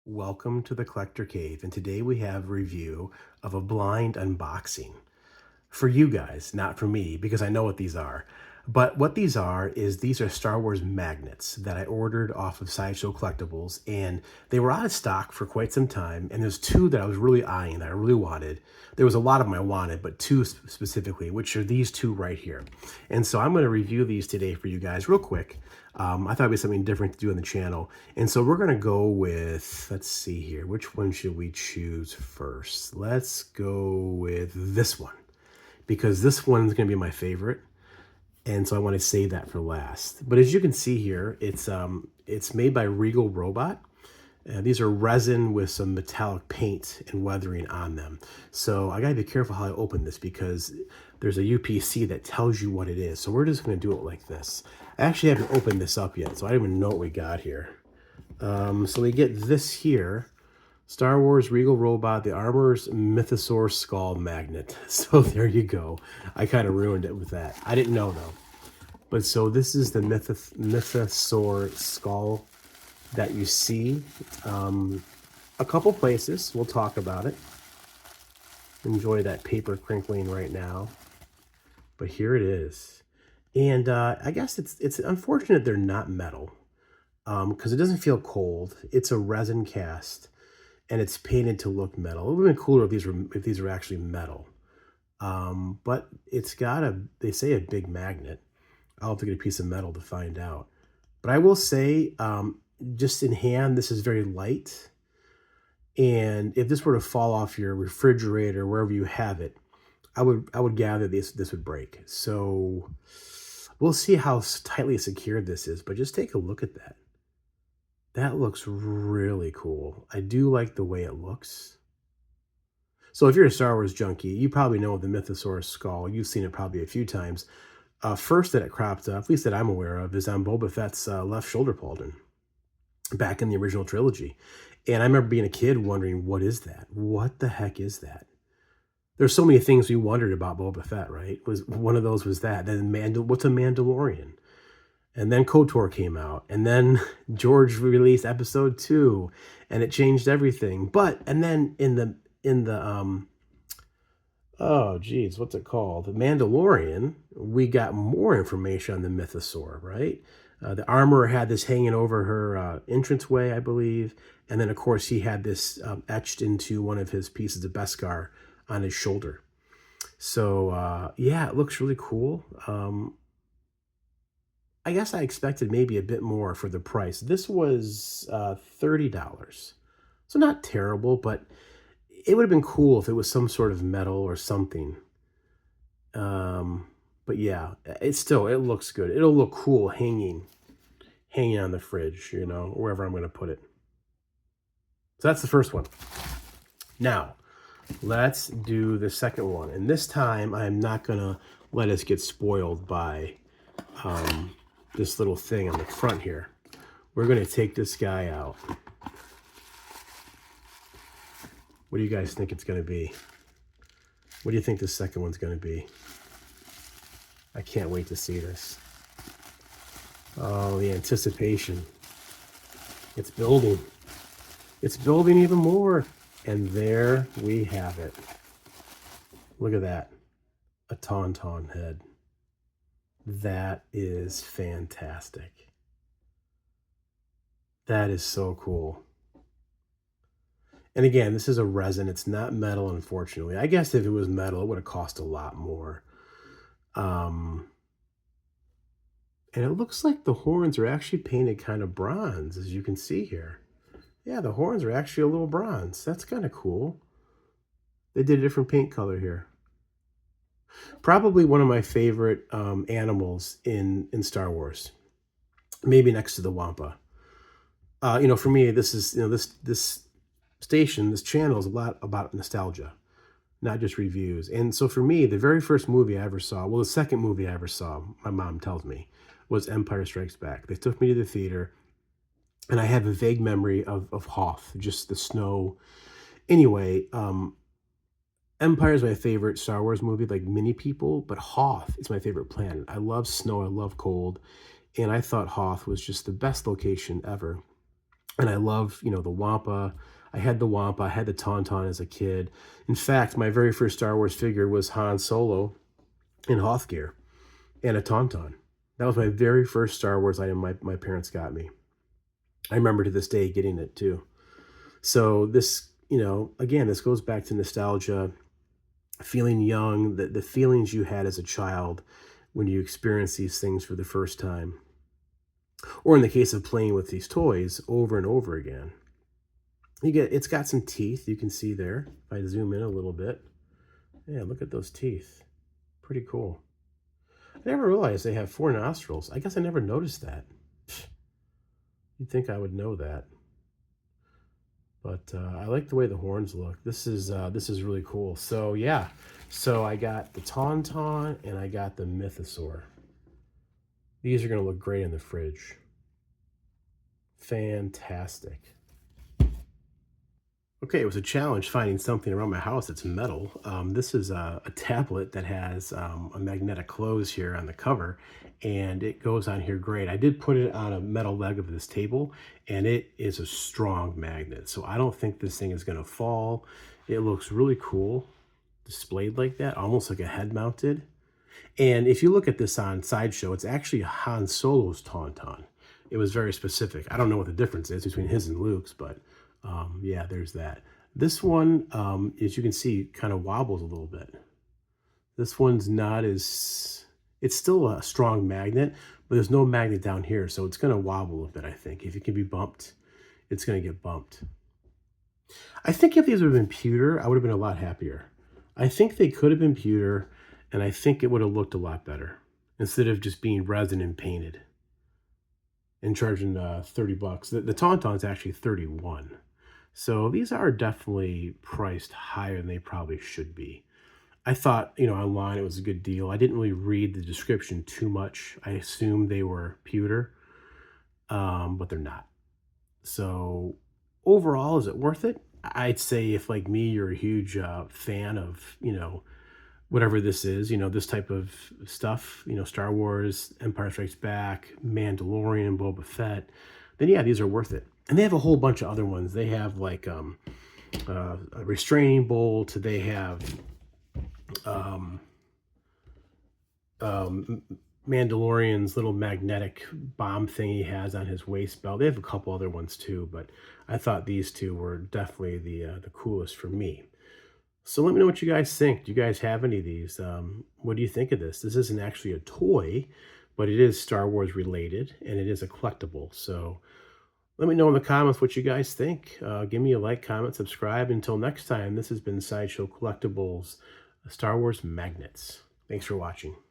Welcome to the Collector Cave, and today we have a review of a blind unboxing. For you guys, not for me, because I know what these are. But what these are is these are Star Wars magnets that I ordered off of Sideshow Collectibles, and they were out of stock for quite some time. And there's two that I was really eyeing that I really wanted. There was a lot of them I wanted, but two specifically, which are these two right here. And so I'm going to review these today for you guys real quick. I thought it'd be something different to do on the channel. And so we're going to go with, let's see here, which one should we choose first? Let's go with this one, because this one's going to be my favorite, and so I want to save that for last. But as you can see here, it's made by Regal Robot. These are resin with some metallic paint and weathering on them. So I gotta be careful how I open this because there's a UPC that tells you what it is. So we're just gonna do it like this. I actually haven't opened this up yet, so I don't even know what we got here. So we get this here. Star Wars Regal Robot, the Armor's Mythosaur Skull Magnet. So there you go. I kind of ruined it with that. I didn't know though. But so this is the Mythosaur Skull that you see a couple places. We'll talk about it. Enjoy that paper crinkling right now. But here it is. And I guess it's unfortunate they're not metal because it doesn't feel cold. It's a resin cast, and it's painted to look metal. It would have been cooler if these were actually metal. But it's got they say a big magnet. I'll have to get a piece of metal to find out. But I will say, just in hand, this is very light. And if this were to fall off your refrigerator, wherever you have it, I would gather this would break. So we'll see how tightly secured this is, but just take a look at that. That looks really cool. I do like the way it looks. So if you're a Star Wars junkie, you probably know the Mythosaurus skull. You've seen it probably a few times. First that it cropped up, at least that I'm aware of, is on Boba Fett's left shoulder pauldron back in the original trilogy. And I remember being a kid wondering, what is that? What the heck is that? There's so many things we wondered about Boba Fett, right? One of those was that. Then what's a Mandalorian? And then KOTOR came out, and then George released episode 2, and it changed everything. And then in the oh geez, what's it called? The Mandalorian, we got more information on the Mythosaur, right? The armorer had this hanging over her entranceway, I believe. And then, of course, he had this etched into one of his pieces of Beskar on his shoulder. So, yeah, it looks really cool. I guess I expected maybe a bit more for the price. This was $30. So not terrible, but it would have been cool if it was some sort of metal or something. But yeah, it looks good. It'll look cool hanging on the fridge, you know, wherever I'm going to put it. So that's the first one. Now, let's do the second one. And this time, I'm not going to let us get spoiled by this little thing on the front here. We're going to take this guy out. What do you guys think it's going to be? What do you think the second one's going to be? I can't wait to see this. Oh, the anticipation. It's building. It's building even more. And there we have it. Look at that. A Tauntaun head. That is fantastic. That is so cool. And again, this is a resin. It's not metal, unfortunately. I guess if it was metal, it would have cost a lot more. And it looks like the horns are actually painted kind of bronze, as you can see here. Yeah, the horns are actually a little bronze. That's kind of cool. They did a different paint color here. Probably one of my favorite animals in Star Wars. Maybe next to the Wampa. You know, for me, this is, you know, this station, this channel is a lot about nostalgia, not just reviews. And so for me, the very first movie I ever saw, well, the second movie I ever saw, my mom tells me, was Empire Strikes Back. They took me to the theater, and I have a vague memory of Hoth, just the snow. Anyway, Empire is my favorite Star Wars movie, like many people, but Hoth is my favorite planet. I love snow, I love cold, and I thought Hoth was just the best location ever. And I love, the Wampa. I had the Wampa, I had the Tauntaun as a kid. In fact, my very first Star Wars figure was Han Solo in Hoth gear and a Tauntaun. That was my very first Star Wars item my parents got me. I remember to this day getting it too. So this, again, this goes back to nostalgia, feeling young, the feelings you had as a child when you experience these things for the first time. Or in the case of playing with these toys over and over again. It's got some teeth, you can see there. If I zoom in a little bit. Yeah, look at those teeth. Pretty cool. I never realized they have 4 nostrils. I guess I never noticed that. You'd think I would know that. But I like the way the horns look. This is really cool. So yeah, so I got the Tauntaun and I got the Mythosaur. These are going to look great in the fridge. Fantastic. Okay, it was a challenge finding something around my house that's metal. This is a tablet that has a magnetic close here on the cover, and it goes on here great. I did put it on a metal leg of this table, and it is a strong magnet, so I don't think this thing is going to fall. It looks really cool displayed like that, almost like a head mounted. And if you look at this on Sideshow, it's actually Han Solo's Tauntaun. It was very specific. I don't know what the difference is between his and Luke's, but yeah, there's that. This one, as you can see, kind of wobbles a little bit. This one's not as, it's still a strong magnet, but there's no magnet down here, so it's going to wobble a bit, I think. If it can be bumped, it's going to get bumped. I think if these would have been pewter, I would have been a lot happier. I think they could have been pewter, and I think it would have looked a lot better instead of just being resin and painted and charging 30 bucks. The Tauntaun's actually 31. So these are definitely priced higher than they probably should be. I thought, online it was a good deal. I didn't really read the description too much. I assumed they were pewter, but they're not. So overall, is it worth it? I'd say if, like me, you're a huge fan of, whatever this is, this type of stuff, Star Wars, Empire Strikes Back, Mandalorian, Boba Fett, then yeah, these are worth it. And they have a whole bunch of other ones. They have like a restraining bolt. They have Mandalorian's little magnetic bomb thing he has on his waist belt. They have a couple other ones too, but I thought these two were definitely the coolest for me. So let me know what you guys think. Do you guys have any of these? What do you think of this? This isn't actually a toy, but it is Star Wars related, and it is a collectible. So let me know in the comments what you guys think. Give me a like, comment, subscribe. Until next time, this has been Sideshow Collectibles Star Wars Magnets. Thanks for watching.